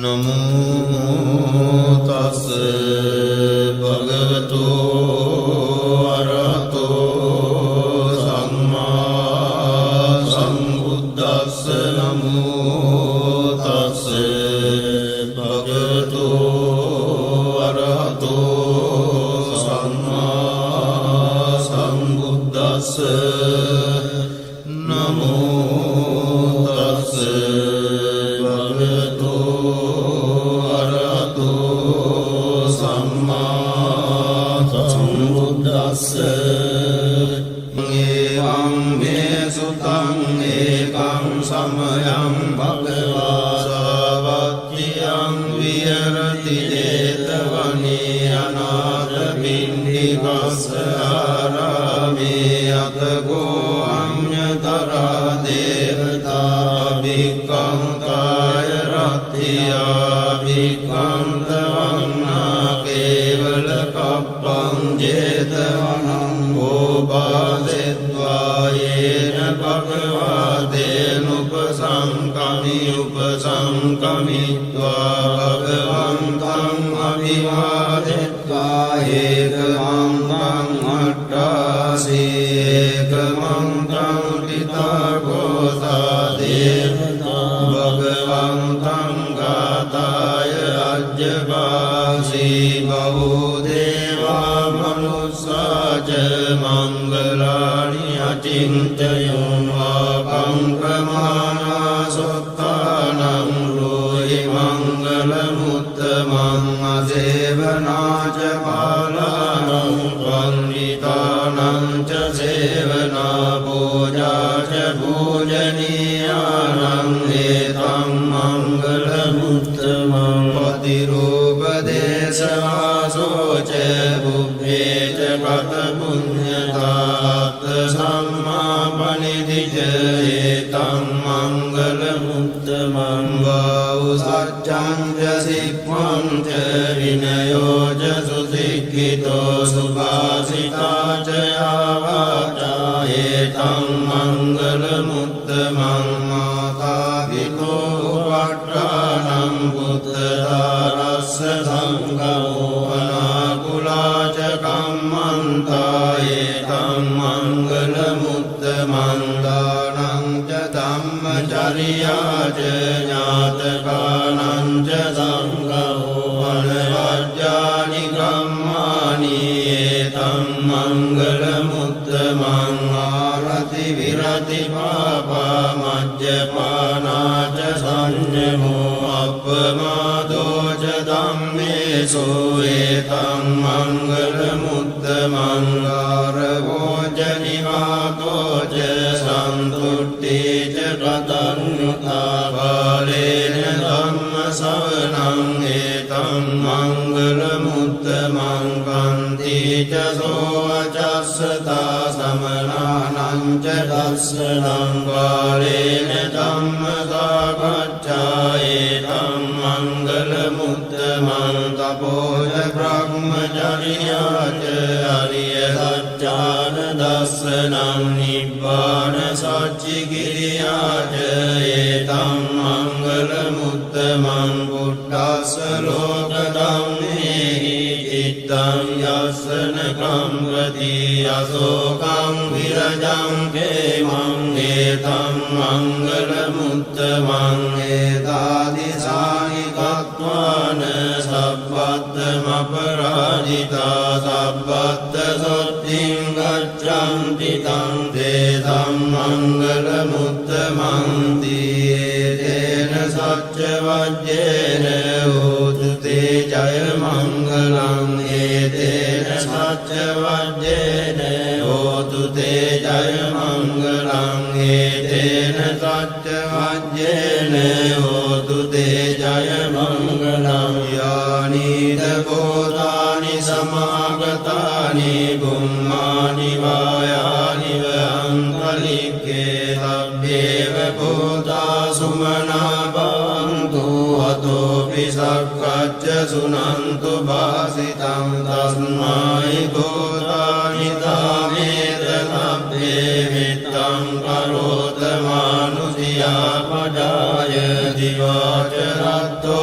नमो तस्से भगवतो अरहतो सम्मा सम्बुद्धस्से नमो तस्से भगवतो अरहतो सम्मा सम्बुद्धस्से नमो तस्से एवं मे सुतं एकं समयं भगवा सावत्यं विहरति जेतवने अनाथपिण्डिकस्य आरामे अतको अन्यतरा देवता भिक्खन्ताय रत्या भिक्खन्तवन्ना केवलकप्पं जेतवनं येन भगवतेनुपसंकमित्वा भगवन्तम् अभिवादित्वा एकमन्त्रम् अट्टासि एकमन्त्रम् पितृगोत्रा देवता भगवन्तम् गाताय अज्ञवासि बहुदेवा मनुष्या च मङ्गलानि अचिन्तयन् वापं प्रमाणा सुत्तानं ब्रूहि मङ्गलमुत्तमम् असेवना च बालानं पण्डितानं च सेवना पूजा च पूजनीयानं एतं मङ्गलमुत्तमम् पतिरूपदेशवासो च बुद्धे च कथपुण्यतात् सम्मापनिधि च एतं मङ्गलमुत्तमं बहुसत्यं च शिक्वं च विनयो च सुशिक्षितो सुभाषिता च वाचा एतं मङ्गलमुत्तमं मातापितो वट्टानं पुत्रदारस्य सङ्गमो अनाकुला च कम्मन्ता एतं मङ्गलमुत्तमं दानं च धम्मचर्या च ज्ञातकानं च सङ्गमो अनवद्यानि कर्माणि एतं मङ्गलमुत्तमं आरति विरति पापा मद्यपाना च संयमो अपमादो च धम्मेषु एतं मङ्गलमुत्तमं गारवो च निवातो च सन्तुष्टि च कृतज्ञता फलेन धम्मश्रवणं एतं मङ्गलमुत्तमं कान्ति च सोऽवचस्सता समनानं च दर्शनं कालेन धम्मसागच्छा एतं मङ्गलमुत्तमं तपो च ब्रह्मचर्या च आर्यसत्यानदर्शनं निब्बाणसच्चिकिर्या च एतं मङ्गलमुत्तमं बुद्धस्य लोकधम्मेहि चित्तं यस्सनकं प्रति अशोकं विरजं क्षेमं एतं मङ्गलमुत्तमं एतादृशानि कृत्वान् सब्बद्धमपराजिता सब्बद्धशुद्धिं गच्छन्ति तं तेषां मङ्गलमुत्तमं तेन सत्यवज्रेण होतु ते जयमङ्गलम् एतेन सत्यवज्रेण होतु ते जयमङ्गलम् एतेन सत्यवज्रेण होतु ते जयमङ्गलम् यानि भूतानि समागतानि गुम्मानि वायानि वहन्तलिके तव्येव भूता सुमना भवन्तु अतोऽपि सत्कच्च शृण्वन्तु भासितं तस्मै भूतानि तामेत तव्ये वित्तं करोत मानुषिया पदाय दिवाचरतो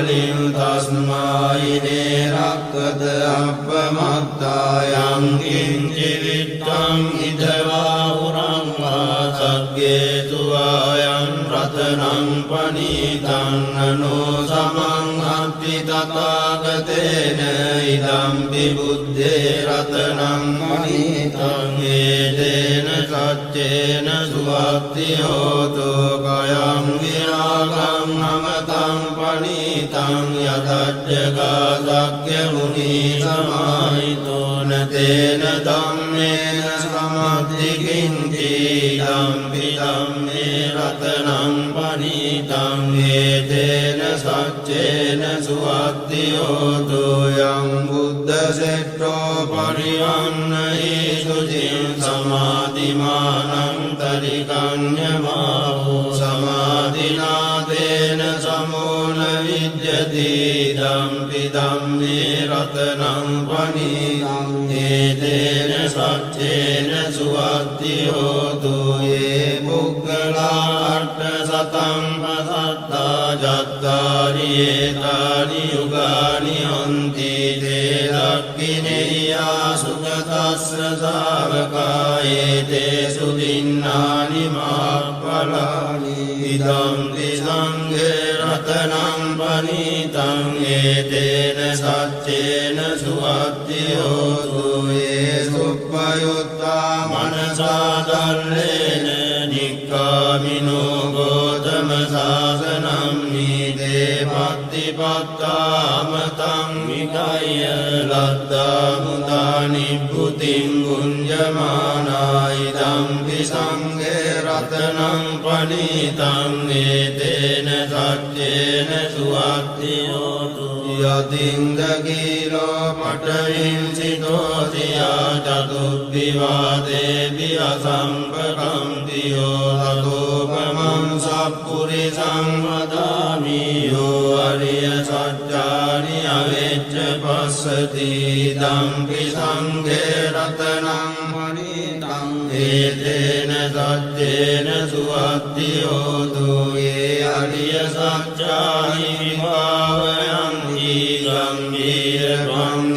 කලින් තස්මායිනේ රක්කත අප්පමත්තායං කිංචි විත්තං ඉදවා උරංවා සග්ගේතු ආයං රතනං පනීතං අනෝ සමං අත්ති තථාගතේන ඉදම්පි බුද්ධේ රතනං පනීතං ඒතේන සච්චේන සුවත්ති හෝතු කයං විරාගං අමතං පනීතං යතජ්ජගා සක්්‍ය මුනි සමාහිතෝන තේන ධම්මේන සමද්දි කිංචි ධම්පි ධම්මේ රතනං පනීතං ඒතේන සච්චේන සුවත්ති හෝතු යං බුද්ධ සෙට්ඨෝ පරිවන්නහි සුචින් සමාධිමානං තරිකඤ්ඤමාහෝ සමාධිනාතේන සමෝන විජ්ජති ධම්පි ධම්මේ රතනං පනීතං ඒතේන සච්චේන සුවත්ති හෝතු යේ පුග්ගලා අට්ඨ සතං පසත්තා ජත්තාරි ඒතානි යුගානි හොන්ති තේ දක්ඛිනේයා සුගතස්ස ශාවකා ඒතේසු දින්නානි මාප්පලානි ඉදම්පි සංඝේ රතනං පනීතං ඒතේන සච්චේන සුවත්ති හෝතු යේ සුප්පයුත්තා මනසා දල්ලේන නික්ඛාමිනෝ ගෝතම සාසනං නීතේ පත්තිපත්තාමතං විකය්‍ය ලද්දා මුදා නිබ්බුතින් ගුඤ්ජමානා ඉදම්පි සංඝේ රතනං පනීතං ඒතේන සච්චේන සුවත්ති හෝතු යතින්දගීලෝ පඨවින් සිතෝසියා චතුබ්බිවාදේපි අසම්පකම්පියෝ තතෝපමං සප්පුරිසං වදාමි යෝ අරිය සත්‍යානි අවෙච්ච පස්සති ධම්පි සංඝේ රතනං පනීතං ඒතේන සච්චේන සුවත්ති හෝතු යේ අරිය සත්‍යානි විභාවයං ගම්භීර ත්වං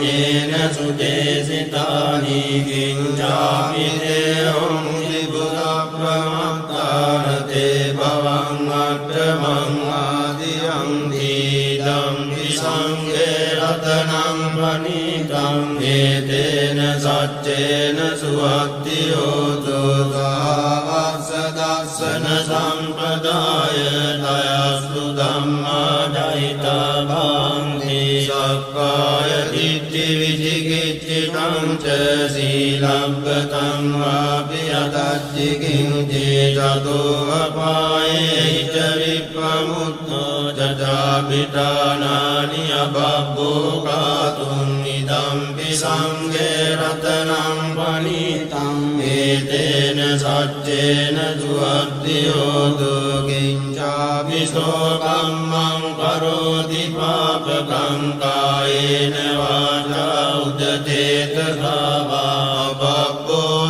සුදේසිතානි කිංචාපි දේවං විබුධා ප්‍රමත්තාරතේ භවං අට්ඨමං ආදියං දීදම්පි සංඝේ රතනං පනීතං ඒතේන සච්චේන සුවත්ති හෝතු සාවස්ස දස්සන සම්පදාය දයස්තු ධම්මා දයිතා භාන්ති සක්කාය දිට්ඨි විචිකිච්ඡිතං ච සීලබ්බතං වාපි අදච්චි කිංචි චතෝ අපායේ ච විප්පමුත්තෝ චාපිතානානි අබබ්බෝ කාතුං ඉදම්පි සංඝේ රතනං පනීතං ඒතේන සච්චේන සුවත්ති හෝතු කිංචාපි සෝකම්මං කරෝති පාපකං කායේන වාචා උදචේතසා වා බබ්බෝ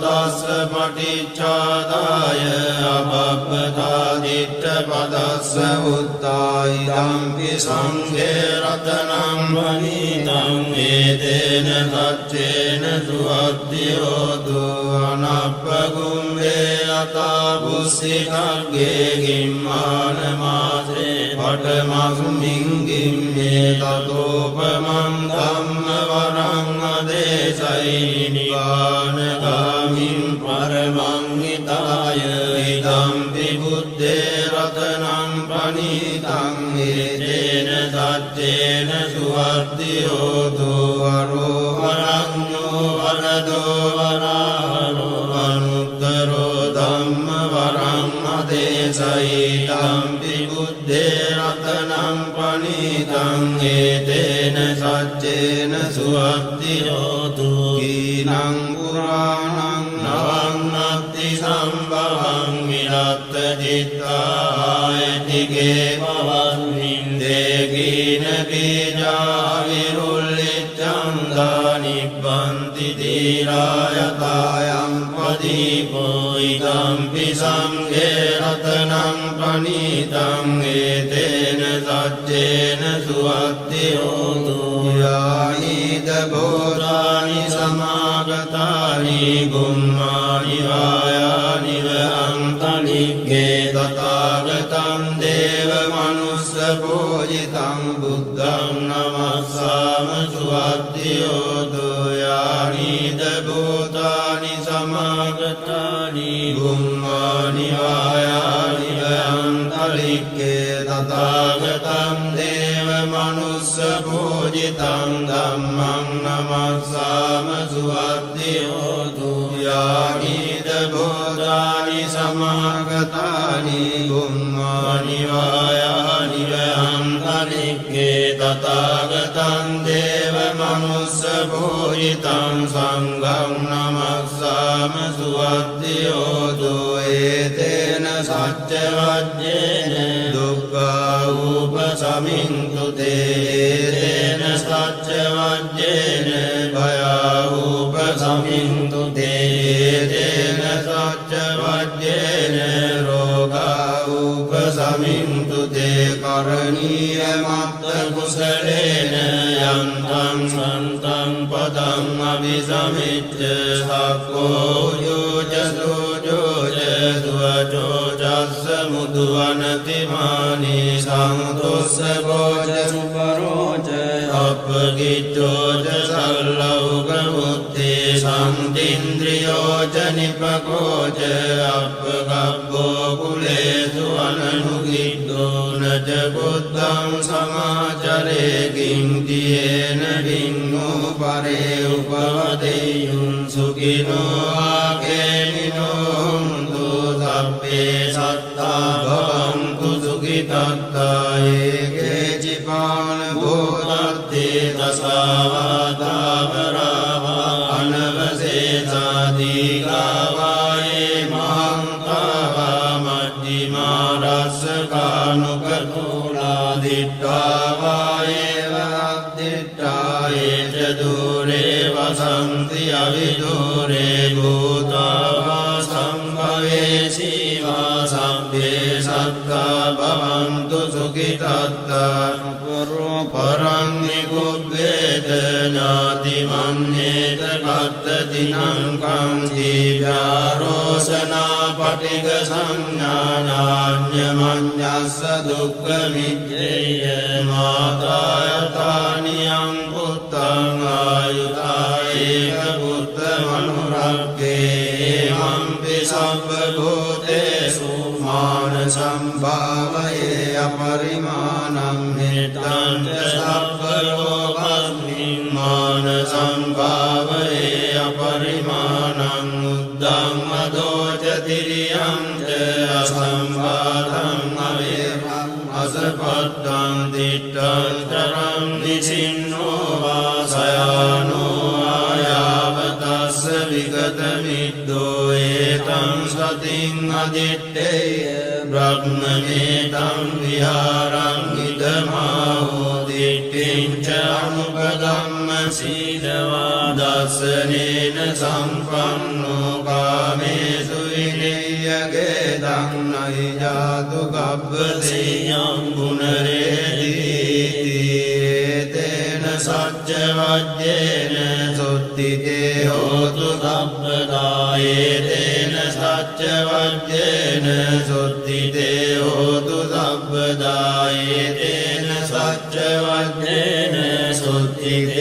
තස්ස පටිච්චාදාය අබබ්බතා දිට්ඨ පදස්ස උත්තායි ධම්පි සංඝේ රතනං පනීතං ඒතේන සච්චේන සුවත්ති හෝතු අනප්පගුම්භේ අතා බුස්සිකග්ගේ ගිම්මාන මාසේ පඨමස්මින් ගිම්මේ තතෝපමං ධම්ම වරං අදේශයි නිවානගාමින් පරමං හිතාය ඉදම්පි බුද්ධේ රතනං පනීතං ඒතේන සච්චේන සුවත්ති හෝතු වරෝහරඤ්ඤෝ වරදෝ වරාහරෝ අනුත්තරෝ ධම්ම වරං අදේශයි ධම්පි බුද්ධේ රතනං පනීතං ඒතේන සච්චේන සුවත්ති හෝතු කීනං පුරාණං නවං නත්ති සම්භවං විරත්ත චිත්තායතිගේ භවස්මින් දේගීන බීජා විරුල්ලිච්ඡං දානිබ්බන්ති දීරායතායං පදීපෝ ඉදම්පි සංඝේ රතනං පනීතං ඒතේන සච්චේන සුවත්තියෝතු යානිද බෝධානි සමාගතානි බුම්මානි වායානි වහන්තලික්කේ තථාගතං දේව මනුස්ස පූජිතං බුද්ධං නමස්සාම සුවත්තියෝතු යානිද බෝධානි සමාගතානි බුම්මානි වායානි වහන්තලික්කේ තථාගතං දේව මනුස්ස පූජිතං ධම්මං නමස්සාම සුවත්තියෝතු යානිද බෝධානි සමාගතානි බුම්මානි වායානි වහන්තලික්කේ තථාගතං දේව මනුස්ස පූජිතං සංඝං නමස්සාම සුවත්තියෝතු ඒතේන සච්ච වජ්ජේන දුක්ඛා උපසමින්තු තේන සච්ච වජ්ජේන භයා උපසමින්තු තේන සච්ච වජ්ජේන රෝගා උපසමින්තු තේ කරණීය මත්ත කුසලේන යන්තං සන්තං පදං අபிසමිච්ඡ සක්ඛෝ යෝජ සෝජෝජ දුවචෝ චස්ස මුදුවනතිමානි සංතොස්ස භෝජ සුපරෝච අපගිච්ඡෝච සල්ලෞක මුත්තේ සම්තින්ද්‍රියෝච නිපකෝච අපගබ්බෝ කුලේසු අනනුගිද්දෝ නච බුද්ධං සමාචරේ කිංතියේන ඩින්නෝ පරේ උපවදෙයුන් සුඛිනෝ ආකේමිනෝ සබ්බේ සත්තා භවන්තු සුඛිතත්තා ඒකේචිපාන භූතත්තේ දසාවාතාවරාවා අනවසේසාදීගාවායේ මහන්තාවා මජ්ජිමා රස්සකානුකතෝලා දිට්ඨාවායේ වද්දිට්ඨායේ ච දූරේ වසන්ති අවිදූරේ භූතාවා සම්භවේසීවා සබ්බේ සත්තා භවන්තු සුඛිතත්තා පරං නිකුබ්බේත ඥාති මන්නේත කත්තතිනං කං දීව්‍යාරෝසනා පටිග සංඥානාඤ්ඤමඤ්ඤස්ස දුක්ඛ මිච්ඡේය මාතායතානියං පුත්තං ආයුතායේක පුත්ත මනුරක්ඛේ මම්පි සබ්බ භූතේසු මාන සම්භාවයේ අපරිමාණං මෙත්තං සබ්බ ලෝකස්මින් මාන සම්භාවයේ අපරිමාණං උද්දං මදෝච තිරියං ච අසම්බාධං අවේවං අසපත්තං දිට්ඨං තරං නිසින්නෝ වාසයානෝ ආයාවතස්ස විගත මිද්දෝ ඒතං සතින් අදිත්තේය බ්‍රහ්මමේතං විහාරං ඉදමාහෝ දිට්ඨිං ච අනුපගම්ම සීලවා දස්සනේන සම්පන්නෝ කාමේසු විනය්‍යගේ දන්නයි ජාතු ගබ්බසේයං ගුණරේදීති තේන සච්ච වජ්ජේන සුත්තිතේ හෝතු සබ්බදායේ තේන සච්ච වජ්ජේන සුත්තිතේ හෝතු සබ්බදායේ තේන සච්ච වජ්ජේන සුත්තිතේ